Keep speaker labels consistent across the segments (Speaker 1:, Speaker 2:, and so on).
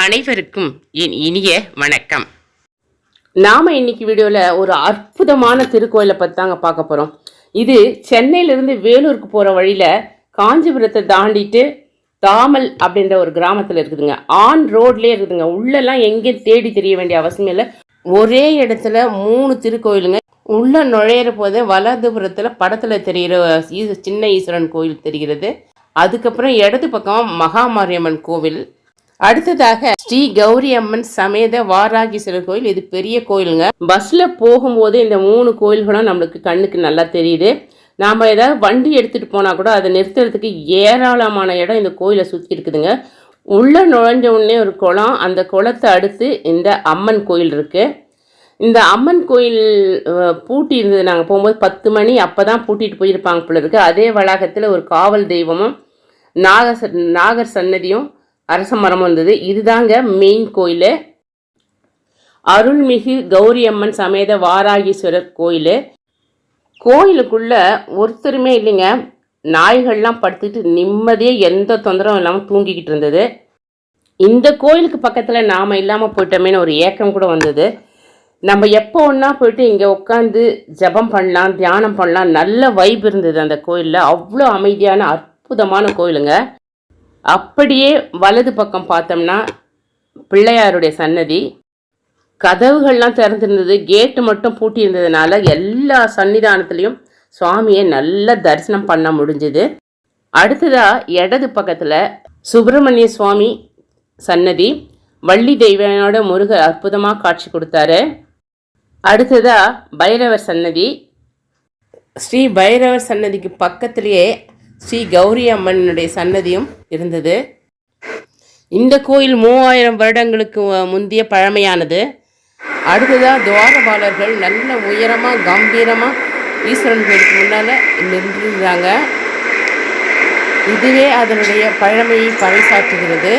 Speaker 1: அனைவருக்கும் என் இனிய வணக்கம். நாம இன்னைக்கு வீடியோவில் ஒரு அற்புதமான திருக்கோயிலை பற்றி தாங்க பார்க்க போகிறோம். இது சென்னையிலிருந்து வேலூருக்கு போகிற வழியில் காஞ்சிபுரத்தை தாண்டிட்டு தாமல் அப்படின்ற ஒரு கிராமத்தில் இருக்குதுங்க. ஆன் ரோட்லேயே இருக்குதுங்க. உள்ளெல்லாம் எங்கேயும் தேடி தெரிய வேண்டிய அவசியம் இல்லை. ஒரே இடத்துல 3 திருக்கோயிலுங்க. உள்ள நுழையிற போதே வலதுபுறத்தில் படத்தில் தெரிகிற சின்ன ஈஸ்வரன் கோயில் தெரிகிறது. அதுக்கப்புறம் இடது பக்கம் மகாமாரியம்மன் கோவில். அடுத்ததாக ஸ்ரீ கௌரி அம்மன் சமேத வாராகீஸ்வரர் கோயில். இது பெரிய கோயிலுங்க. பஸ்ல போகும்போது இந்த 3 கோயில்களும் நம்மளுக்கு கண்ணுக்கு நல்லா தெரியுது. நாம ஏதாவது வண்டி எடுத்துட்டு போனா கூட அதை நிறுத்துறதுக்கு ஏராளமான இடம் இந்த கோயிலை சுற்றி இருக்குதுங்க. உள்ள நுழைஞ்ச உடனே ஒரு குளம், அந்த குளத்தை அடுத்து இந்த அம்மன் கோயில் இருக்கு. இந்த அம்மன் கோயில் பூட்டி இருந்தது. நாங்கள் போகும்போது 10 மணி அப்போதான் பூட்டிட்டு போயிருப்பாங்க போல இருக்கு. அதே வளாகத்தில் ஒரு காவல் தெய்வமும் நாகர் சன்னதியும் அரச மரம் வந்தது. இதுதாங்க மெயின் கோயில். அருள்மிகு கௌரி அம்மன் சமேத வாராகீஸ்வரர் கோயில். கோயிலுக்குள்ள ஒருத்தருமே இல்லைங்க. நாய்கள்லாம் படுத்துக்கிட்டு நிம்மதியாக எந்த தொந்தரவும் இல்லாமல் தூங்கிக்கிட்டு இருந்தது. இந்த கோயிலுக்கு பக்கத்தில் நாம் இல்லாமல் போயிட்டோமேனு ஒரு ஏக்கம் கூட வந்தது. நம்ம எப்போ ஒன்றா போயிட்டு இங்கே உட்காந்து ஜபம் பண்ணலாம், தியானம் பண்ணலாம். நல்ல வைப் இருந்தது அந்த கோயிலில். அவ்வளோ அமைதியான அற்புதமான கோயிலுங்க. அப்படியே வலது பக்கம் பார்த்தோம்னா பிள்ளையாருடைய சன்னதி. கதவுகள்லாம் திறந்துருந்தது. கேட்டு மட்டும் பூட்டி இருந்ததுனால எல்லா சன்னிதானத்துலேயும் சுவாமியை நல்லா தரிசனம் பண்ண முடிஞ்சுது. அடுத்ததாக இடது பக்கத்தில் சுப்பிரமணிய சுவாமி சன்னதி. வள்ளி தெய்வனோட முருகர் அற்புதமாக காட்சி கொடுத்தாரு. அடுத்ததாக பைரவர் சன்னதி. ஸ்ரீ பைரவர் சன்னதிக்கு பக்கத்திலேயே ஸ்ரீ கௌரி அம்மனுடைய சன்னதியும் இருந்தது. இந்த கோயில் 3000 வருடங்களுக்கு முந்தைய பழமையானது. அடுத்ததாக துவாரபாலர்கள் நல்ல உயரமாக கம்பீரமாக ஈஸ்வரன் கோயிலுக்கு முன்னால் நின்றுறாங்க. இதுவே அதனுடைய பழமையை பறைசாற்றுகிறது.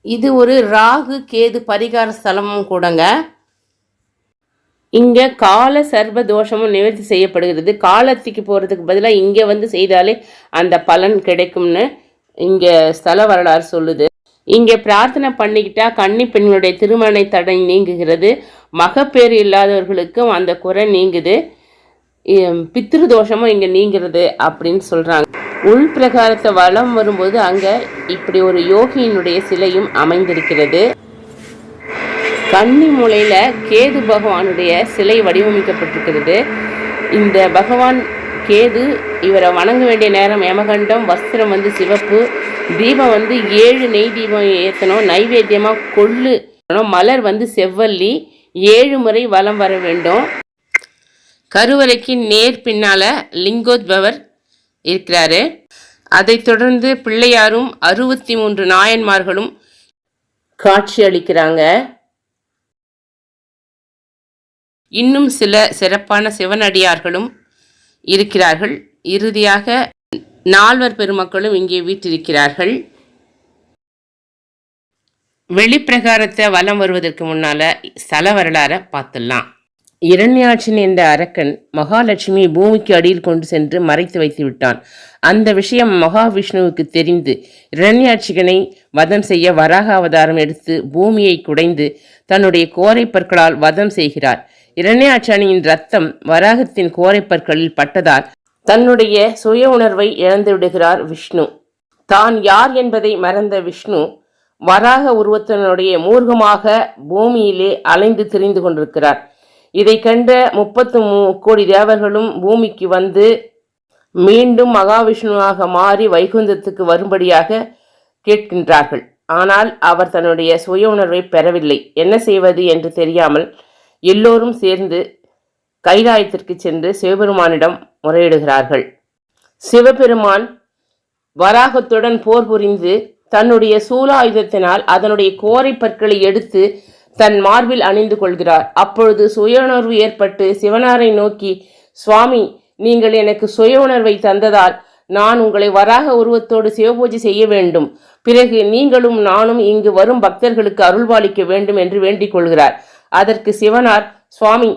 Speaker 1: இது ஒரு ராகு கேது பரிகார ஸ்தலமும் கூடங்க. இங்கே கால சர்வ தோஷமும் நிவர்த்தி செய்யப்படுகிறது. காலத்துக்கு போகிறதுக்கு பதிலாக இங்கே வந்து செய்தாலே அந்த பலன் கிடைக்கும்னு இங்கே ஸ்தல வரலாறு சொல்லுது. இங்கே பிரார்த்தனை பண்ணிக்கிட்டா கன்னி பெண்களுடைய திருமண தடை நீங்குகிறது. மகப்பேறு இல்லாதவர்களுக்கும் அந்த குறை நீங்குது. பித்ரு தோஷமும் இங்கே நீங்கிறது அப்படின்னு சொல்கிறாங்க. உள் பிரகாரத்தை வலம் வரும்போது அங்கே இப்படி ஒரு யோகியினுடைய சிலையும் அமைந்திருக்கிறது. கன்னி மூலையில் கேது பகவானுடைய சிலை வடிவமைக்கப்பட்டிருக்கிறது. இந்த பகவான் கேது, இவரை வணங்க வேண்டிய நேரம் யமகண்டம். வஸ்திரம் சிவப்பு. தீபம் 7 நெய் தீபம் ஏற்றணும். நைவேத்தியமாக கொள்ளு. மலர் செவ்வல்லி. 7 முறை வலம் வர வேண்டும். கருவறைக்கு நேர் பின்னால் லிங்கோத்பவர் இருக்கிறாரு. அதைத் தொடர்ந்து பிள்ளையாரும் 63 நாயன்மார்களும் காட்சி அளிக்கிறாங்க. இன்னும் சில சிறப்பான சிவனடியார்களும் இருக்கிறார்கள். இறுதியாக 4 பெருமக்களும் இங்கே வீற்றிருக்கிறார்கள். வெளிப்பிரகாரத்தை வலம் வருவதற்கு முன்னால் ஸ்தல வரலாறை பார்த்துடலாம். இரண்யாட்சன் என்ற அரக்கன் மகாலட்சுமி பூமிக்கு அடியில் கொண்டு சென்று மறைத்து வைத்து விட்டான். அந்த விஷயம் மகாவிஷ்ணுவுக்கு தெரிந்து இரண்யாட்சிகனை வதம் செய்ய வராக அவதாரம் எடுத்து பூமியை குடைந்து தன்னுடைய கோரைப்பற்களால் வதம் செய்கிறார். இரண்யாட்சனின் ரத்தம் வராகத்தின் கோரைப்பற்களில் பட்டதால் தன்னுடைய சுய உணர்வை இழந்து விடுகிறார் விஷ்ணு. தான் யார் என்பதை மறந்த விஷ்ணு வராக உருவத்தினுடைய மூர்க்கமாக பூமியிலே அலைந்து திரிந்து கொண்டிருக்கிறார். இதை கண்ட 33 கோடி தேவர்களும் பூமிக்கு மீண்டும் மகாவிஷ்ணுவாக மாறி வைகுந்தத்துக்கு வரும்படியாக கேட்கின்றார்கள். ஆனால் அவர் தன்னுடைய சுய உணர்வை பெறவில்லை. என்ன செய்வது என்று தெரியாமல் எல்லோரும் சேர்ந்து கைலாயத்திற்கு சென்று சிவபெருமானிடம் முறையிடுகிறார்கள். சிவபெருமான் வராகத்துடன் போர் புரிந்து தன்னுடைய சூலாயுதத்தினால் அதனுடைய கோரை பற்களை எடுத்து தன் மார்பில் அணிந்து கொள்கிறார். அப்பொழுது சுய உணர்வு ஏற்பட்டு சிவனாரை நோக்கி, சுவாமி, நீங்கள் எனக்கு சுய உணர்வை தந்ததால் நான் உங்களை வராக உருவத்தோடு சிவபூஜை செய்ய வேண்டும். பிறகு நீங்களும் நானும் இங்கு வரும் பக்தர்களுக்கு அருள்பாலிக்க வேண்டும் என்று வேண்டிக் கொள்கிறார். அதற்கு சிவனார், சுவாமி,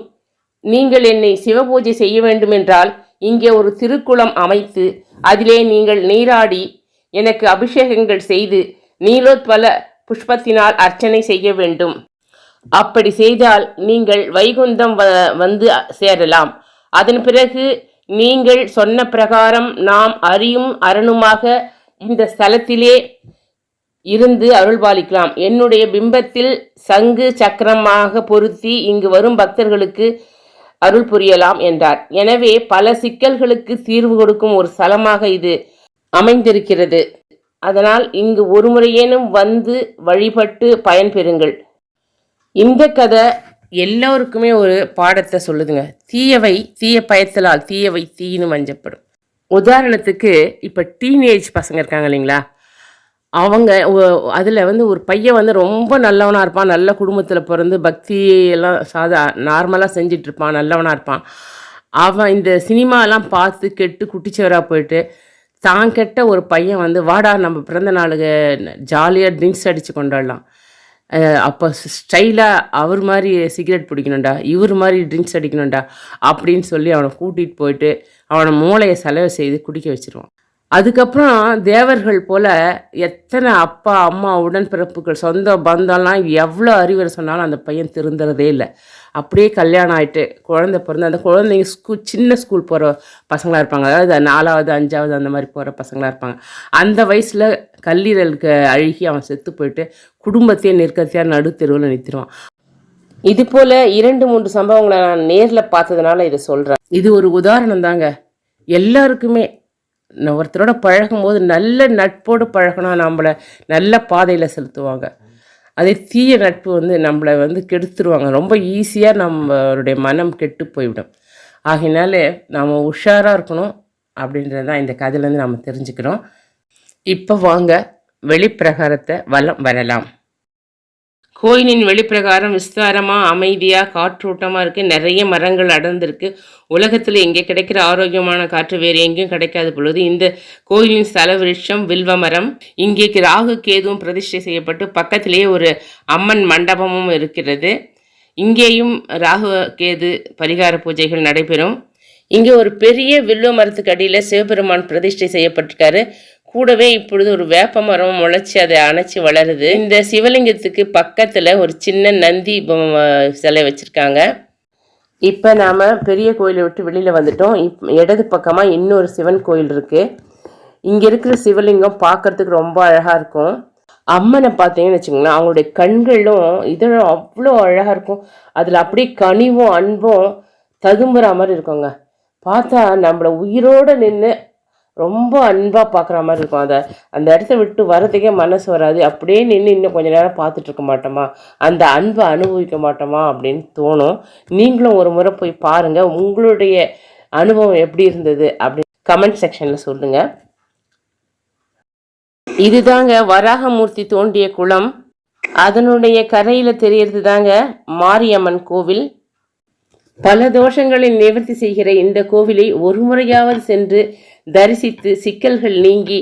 Speaker 1: நீங்கள் என்னை சிவபூஜை செய்ய வேண்டுமென்றால் இங்கே ஒரு திருக்குளம் அமைத்து அதிலே நீங்கள் நீராடி எனக்கு அபிஷேகங்கள் செய்து நீலோத்பல புஷ்பத்தினால் அர்ச்சனை செய்ய வேண்டும். அப்படி செய்தால் நீங்கள் வைகுந்தம் வந்து சேரலாம். அதன் பிறகு நீங்கள் சொன்ன பிரகாரம் நாம் அரியும் அரணுமாக இந்த ஸ்தலத்திலே இருந்து அருள்பாலிக்கலாம். என்னுடைய பிம்பத்தில் சங்கு சக்கரமாக பொருத்தி இங்கு வரும் பக்தர்களுக்கு அருள் புரியலாம் என்றார். எனவே பல சிக்கல்களுக்கு தீர்வு கொடுக்கும் ஒரு ஸ்தலமாக இது அமைந்திருக்கிறது. அதனால் இங்கு ஒரு முறையேனும் வந்து வழிபட்டு பயன்பெறுங்கள். இந்த கதை எல்லோருக்குமே ஒரு பாடத்தை சொல்லுதுங்க. தீயவை தீய பயத்தலால் தீயவை தீயினு மஞ்சப்படும். உதாரணத்துக்கு இப்போ டீனேஜ் பசங்க இருக்காங்க இல்லைங்களா, அவங்க அதில் ஒரு பையன் ரொம்ப நல்லவனாக இருப்பான், நல்ல குடும்பத்தில் பிறந்து பக்தி எல்லாம் நார்மலாக செஞ்சிட்ருப்பான், நல்லவனாக இருப்பான். அவன் இந்த சினிமாலாம் பார்த்து கெட்டு குட்டிச்சவராக போயிட்டு தான் கெட்ட ஒரு பையன் வாடா நம்ம பிறந்த நாளுக்கு ஜாலியாக ட்ரிங்க்ஸ் அடித்து கொண்டாடலாம், அப்போ ஸ்டைலாக அவர் மாதிரி சிகரெட் பிடிக்கணும்டா, இவர் மாதிரி ட்ரிங்க்ஸ் அடிக்கணும்டா அப்படின்னு சொல்லி அவனை கூட்டிகிட்டு போயிட்டு அவனை மூளையை செலவு செய்து குடிக்க வச்சுருவான். அதுக்கப்புறம் தேவர்கள் போல் எத்தனை அப்பா அம்மா உடன்பிறப்புகள் சொந்த பந்தம்லாம் எவ்வளோ அறிவுரை சொன்னாலும் அந்த பையன் திருந்துறதே இல்லை. அப்படியே கல்யாணம் ஆகிட்டு குழந்தை பிறந்து அந்த குழந்தைங்க சின்ன ஸ்கூல் போகிற பசங்களாக இருப்பாங்க, அதாவது 4வது 5வது அந்த மாதிரி போகிற பசங்களாக இருப்பாங்க. அந்த வயசில் கல்லீரலுக்கு அழுகி அவன் செத்து போயிட்டு குடும்பத்தையே நிற்கத்தையாக நடுத்தெருவில் நிறுத்திடுவான். இது போல் 2-3 சம்பவங்களை நான் நேரில் பார்த்ததுனால இதை சொல்கிறேன். இது ஒரு உதாரணம் தாங்க. எல்லாருக்குமே ஒருத்தரோட பழகும்போது நல்ல நட்போடு பழகினா நம்மளை நல்ல பாதையில் செலுத்துவாங்க. அதே தீய நட்பு நம்மளை கெடுத்துருவாங்க. ரொம்ப ஈஸியாக நம்மளுடைய மனம் கெட்டு போய்விடும். ஆகையினாலே நாம் உஷாராக இருக்கணும் அப்படின்றது தான் இந்த கதையிலேருந்து நாம் தெரிஞ்சுக்கிறோம். இப்போ வாங்க வெளிப்பிரகாரத்தை வலம் வரலாம். கோயிலின் வெளிப்பிரகாரம் விஸ்தாரமாக அமைதியாக காற்றோட்டமாக இருக்குது. நிறைய மரங்கள் அடர்ந்திருக்கு. உலகத்தில் எங்கே கிடைக்கிற ஆரோக்கியமான காற்று வேறு எங்கேயும் கிடைக்காது பொழுது இந்த கோயிலின் ஸ்தல விருட்சம் வில்வ மரம். இங்கே ராகு கேதுவும் பிரதிஷ்டை செய்யப்பட்டு பக்கத்திலேயே ஒரு அம்மன் மண்டபமும் இருக்கிறது. இங்கேயும் ராகு கேது பரிகார பூஜைகள் நடைபெறும். இங்கே ஒரு பெரிய வில்வ மரத்துக்கு அடியில் சிவபெருமான் பிரதிஷ்டை செய்யப்பட்டிருக்காரு. கூடவே இப்பொழுது ஒரு வேப்ப மரம் முளைச்சி அதை அணைச்சி வளருது. இந்த சிவலிங்கத்துக்கு பக்கத்தில் ஒரு சின்ன நந்தி சிலை வச்சுருக்காங்க. இப்போ நாம் பெரிய கோயிலை விட்டு வெளியில் வந்துட்டோம். இடது பக்கமாக இன்னொரு சிவன் கோயில் இருக்குது. இங்கே இருக்கிற சிவலிங்கம் பார்க்குறதுக்கு ரொம்ப அழகாக இருக்கும். அம்மனை பார்த்தீங்கன்னு வச்சுக்கோங்களேன், அவங்களுடைய கண்களும் இதழும் அவ்வளோ அழகாக இருக்கும். அதில் அப்படியே கனிவும் அன்பும் ததும்புற மாதிரி இருக்குங்க. பார்த்தா நம்மளை உயிரோடு நின்று ரொம்ப அன்பாக பார்க்குற மாதிரி இருக்கும். அந்த இடத்த விட்டு வரதுக்கே மனசு வராது. அப்படியே நின்று இன்னும் கொஞ்சம் நேரம் பார்த்துட்டு இருக்க மாட்டோமா, அந்த அன்பை அனுபவிக்க மாட்டோமா அப்படின்னு தோணும். நீங்களும் ஒரு முறை போய் பாருங்கள். உங்களுடைய அனுபவம் எப்படி இருந்தது அப்படின்னு கமெண்ட் செக்ஷனில் சொல்லுங்கள். இதுதாங்க வராகமூர்த்தி தோண்டிய குளம். அதனுடைய கரையில் தெரியறது தாங்க மாரியம்மன் கோவில். பல தோஷங்களை நிவர்த்தி செய்கிற இந்த கோவிலை ஒரு முறையாவது சென்று தரிசித்து சிக்கல்கள் நீங்கி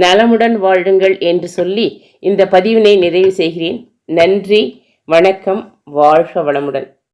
Speaker 1: நலமுடன் வாழுங்கள் என்று சொல்லி இந்த பதிவினை நிறைவு செய்கிறேன். நன்றி, வணக்கம், வாழ்க வளமுடன்.